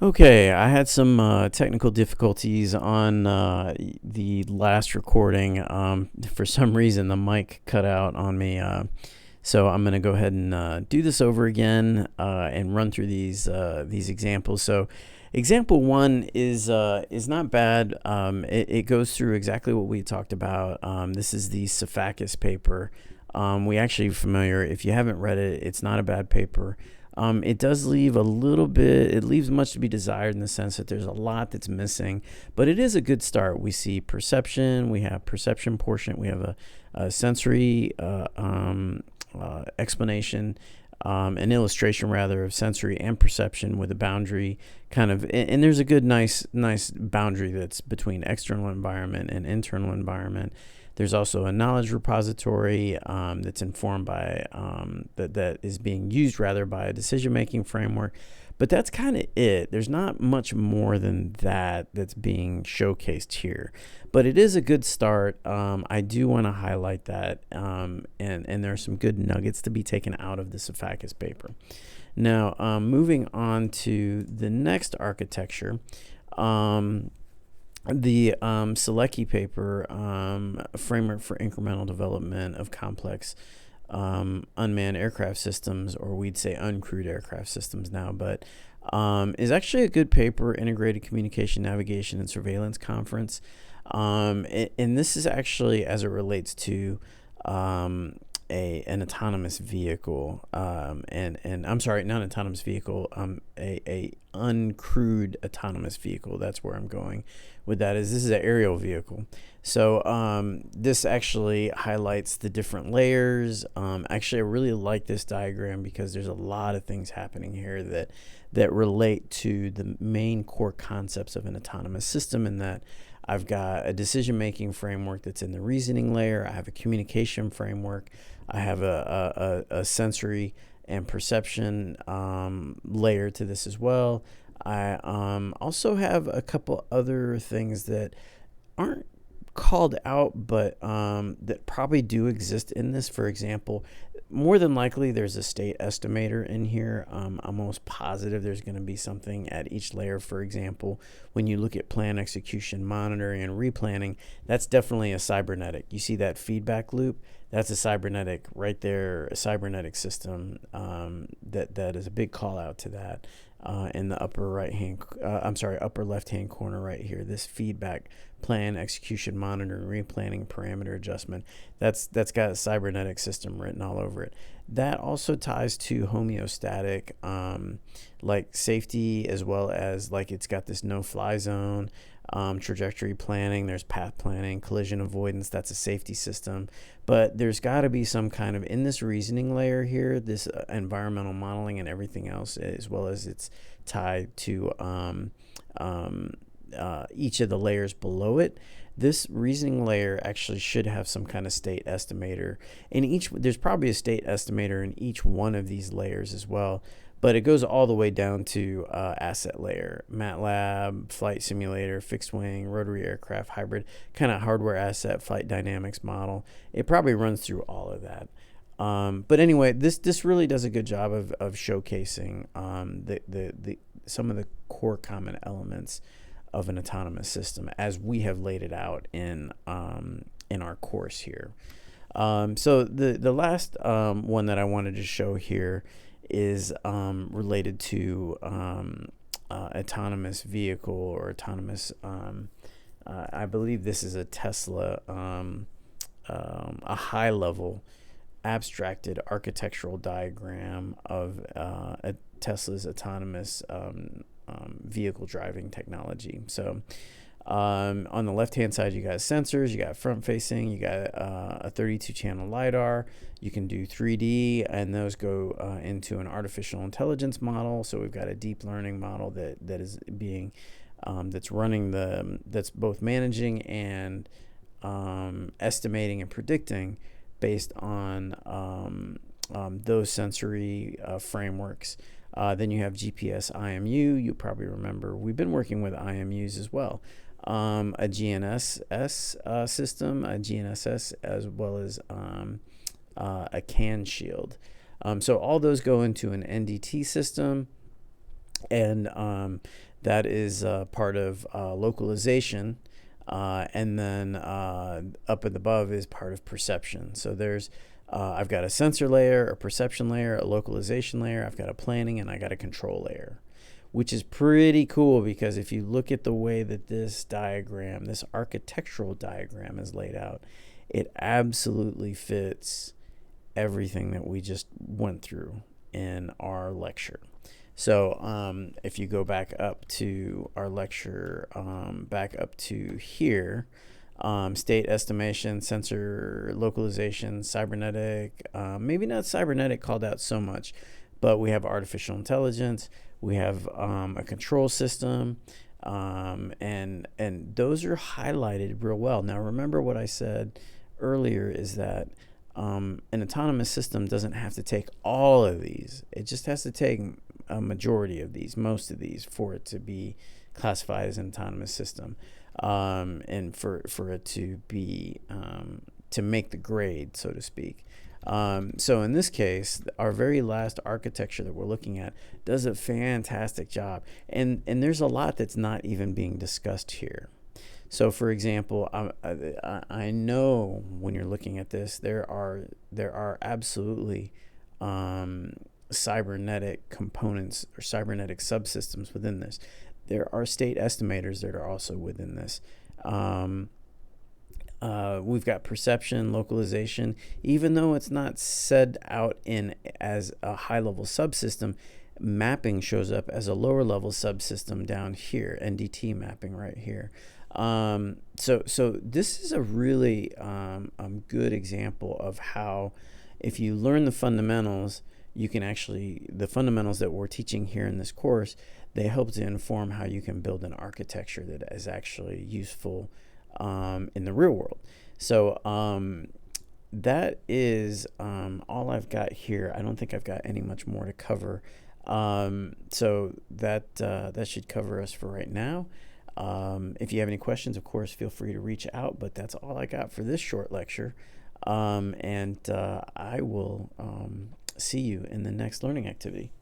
Okay, I had some technical difficulties on the last recording. For some reason, the mic cut out on me. So I'm going to go ahead and do this over again and run through these examples. So example one is not bad. It goes through exactly what we talked about. This is the Cephakis paper. We actually familiar. If you haven't read it, it's not a bad paper. It does leave a little bit, it leaves much to be desired in the sense that there's a lot that's missing, but it is a good start. We see perception, we have perception portion, we have a sensory explanation, an illustration rather of sensory and perception with a boundary kind of, and there's a good, nice boundary that's between external environment and internal environment. There's also a knowledge repository that's informed by that is being used rather by a decision-making framework. But that's kind of it. There's not much more than that that's being showcased here. But it is a good start. I do want to highlight that. And there are some good nuggets to be taken out of the Cephakis paper. Now, moving on to the next architecture. The Selecki paper, Framework for Incremental Development of Complex Unmanned Aircraft Systems, or we'd say uncrewed aircraft systems now, but is actually a good paper, Integrated Communication, Navigation, and Surveillance Conference. And this is actually as it relates to an autonomous vehicle, and I'm sorry, not an autonomous vehicle, a uncrewed autonomous vehicle. That's where I'm going with that. This is an aerial vehicle. So this actually highlights the different layers. Actually, I really like this diagram because there's a lot of things happening here that relate to the main core concepts of an autonomous system, in that I've got a decision-making framework that's in the reasoning layer. I have a communication framework. I have a sensory and perception layer to this as well. I also have a couple other things that aren't called out, but that probably do exist in this. For example, more than likely there's a state estimator in here. I'm almost positive there's going to be something at each layer. For example, when you look at plan, execution, monitoring, and replanning, that's definitely a cybernetic. You see that feedback loop? That's a cybernetic right there, a cybernetic system. That is a big call out to that. In the upper upper left hand corner right here, this feedback, plan, execution, monitoring, replanning, parameter adjustment, that's got a cybernetic system written all over it. That also ties to homeostatic, like safety, as well as like it's got this no-fly zone, trajectory planning, there's path planning, collision avoidance, that's a safety system. But there's got to be some kind of, in this reasoning layer here, this environmental modeling and everything else, as well as it's tied to each of the layers below it. This reasoning layer actually should have some kind of state estimator. There's probably a state estimator in each one of these layers as well. But it goes all the way down to asset layer, MATLAB, flight simulator, fixed wing, rotary aircraft, hybrid, kind of hardware asset, flight dynamics model. It probably runs through all of that. But anyway, this really does a good job of showcasing the some of the core common elements of an autonomous system as we have laid it out in our course here. So the last one that I wanted to show here is related to autonomous vehicle or autonomous. I believe this is a Tesla, a high level abstracted architectural diagram of Tesla's autonomous vehicle driving technology. So on the left-hand side, you got sensors, you got front-facing, you got a 32-channel LiDAR. You can do 3D, and those go into an artificial intelligence model. So we've got a deep learning model that is being that's running that's both managing and estimating and predicting based on those sensory frameworks. Then you have GPS IMU. You probably remember we've been working with IMUs as well. A GNSS system, a GNSS, as well as a CAN shield. So all those go into an NDT system. And that is part of localization. And then up and above is part of perception. So there's I've got a sensor layer, a perception layer, a localization layer, I've got a planning, and I got a control layer, which is pretty cool because if you look at the way that this diagram, this architectural diagram is laid out, it absolutely fits everything that we just went through in our lecture. So if you go back up to our lecture, back up to here, state estimation, sensor localization, cybernetic, maybe not cybernetic called out so much, but we have artificial intelligence, we have a control system, and those are highlighted real well. Now remember what I said earlier is that an autonomous system doesn't have to take all of these. It just has to take a majority of these, most of these, for it to be classified as an autonomous system, and for it to be to make the grade, so to speak. So in this case, our very last architecture that we're looking at does a fantastic job, and there's a lot that's not even being discussed here. So, for example, I know when you're looking at this, there are absolutely cybernetic components or cybernetic subsystems within this. There are state estimators that are also within this. We've got perception, localization. Even though it's not said out in as a high-level subsystem, mapping shows up as a lower-level subsystem down here, NDT mapping right here. So this is a really good example of how, if you learn the fundamentals, you can actually, the fundamentals that we're teaching here in this course, they help to inform how you can build an architecture that is actually useful in the real world. So that is all I've got here. I don't think I've got any much more to cover. So that should cover us for right now. If you have any questions, of course, feel free to reach out, but that's all I got for this short lecture. And I will see you in the next learning activity.